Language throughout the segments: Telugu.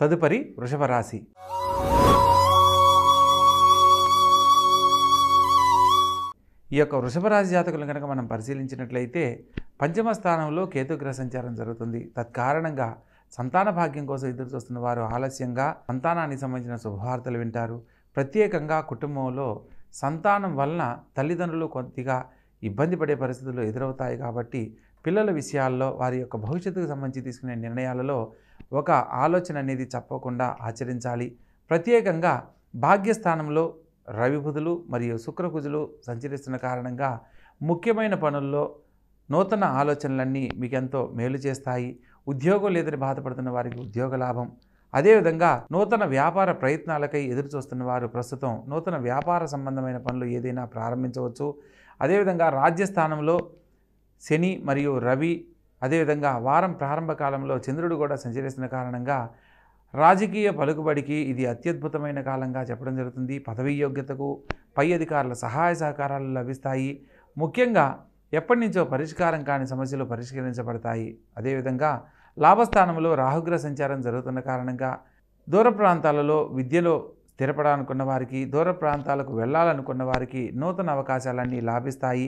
తదుపరి వృషభ రాశి. ఈ యొక్క వృషభ రాశి జాతకులను కనుక మనం పరిశీలించినట్లయితే పంచమ స్థానంలో కేతుగ్రహ సంచారం జరుగుతుంది. తత్కారణంగా సంతాన భాగ్యం కోసం ఎదురు చూస్తున్న వారు ఆలస్యంగా సంతానానికి సంబంధించిన శుభవార్తలు వింటారు. ప్రత్యేకంగా కుటుంబంలో సంతానం వలన తల్లిదండ్రులు కొద్దిగా ఇబ్బంది పడే పరిస్థితులు ఎదురవుతాయి. కాబట్టి పిల్లల విషయాల్లో వారి యొక్క భవిష్యత్తుకు సంబంధించి తీసుకునే నిర్ణయాలలో ఒక ఆలోచన అనేది తప్పకుండా ఆచరించాలి. ప్రత్యేకంగా భాగ్యస్థానంలో రవి బుధులు మరియు శుక్రకుజులు సంచరిస్తున్న కారణంగా ముఖ్యమైన పనుల్లో నూతన ఆలోచనలన్నీ మీకెంతో మేలు చేస్తాయి. ఉద్యోగం లేదని బాధపడుతున్న వారికి ఉద్యోగ లాభం. అదేవిధంగా నూతన వ్యాపార ప్రయత్నాలకై ఎదురు చూస్తున్న వారు ప్రస్తుతం నూతన వ్యాపార సంబంధమైన పనులు ఏదైనా ప్రారంభించవచ్చు. అదేవిధంగా రాజ్యస్థానంలో శని మరియు రవి, అదేవిధంగా వారం ప్రారంభ కాలంలో చంద్రుడు కూడా సంచరిస్తున్న కారణంగా రాజకీయ పలుకుబడికి ఇది అత్యద్భుతమైన కాలంగా చెప్పడం జరుగుతుంది. పదవీ యోగ్యతకు పై అధికారుల సహాయ సహకారాలు లభిస్తాయి. ముఖ్యంగా ఎప్పటి నుంచో పరిష్కారం కాని సమస్యలు పరిష్కరించబడతాయి. అదేవిధంగా లాభస్థానంలో రాహుగ్రహ సంచారం జరుగుతున్న కారణంగా దూర ప్రాంతాలలో విద్యలో స్థిరపడాలనుకున్న వారికి, దూర ప్రాంతాలకు వెళ్ళాలనుకున్న వారికి నూతన అవకాశాలన్నీ లాభిస్తాయి.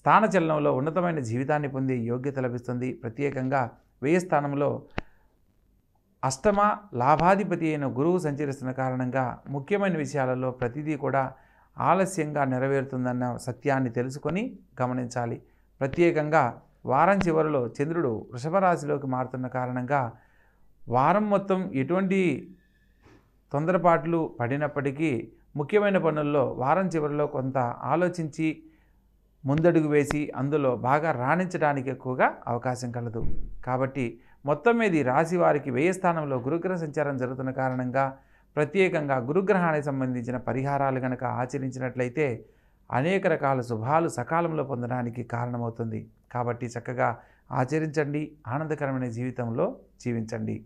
స్థానచలనంలో ఉన్నతమైన జీవితాన్ని పొందే యోగ్యత లభిస్తుంది. ప్రత్యేకంగా వ్యయ స్థానంలో అష్టమ లాభాధిపతి అయిన గురువు సంచరిస్తున్న కారణంగా ముఖ్యమైన విషయాలలో ప్రతిదీ కూడా ఆలస్యంగా నెరవేరుతుందన్న సత్యాన్ని తెలుసుకొని గమనించాలి. ప్రత్యేకంగా వారం చివరిలో చంద్రుడు వృషభ రాశిలోకి మారుతున్న కారణంగా వారం మొత్తం ఎటువంటి తొందరపాట్లు పడినప్పటికీ ముఖ్యమైన పనుల్లో వారం చివరిలో కొంత ఆలోచించి ముందడుగు వేసి అందులో బాగా రాణించడానికి ఎక్కువగా అవకాశం కలదు. కాబట్టి మొత్తం మీద రాశి వారికి వ్యయ స్థానంలో గురుగ్రహ సంచారం జరుగుతున్న కారణంగా ప్రత్యేకంగా గురుగ్రహానికి సంబంధించిన పరిహారాలు కనుక ఆచరించినట్లయితే అనేక రకాల శుభాలు సకాలంలో పొందడానికి కారణమవుతుంది. కాబట్టి చక్కగా ఆచరించండి, ఆనందకరమైన జీవితంలో జీవించండి.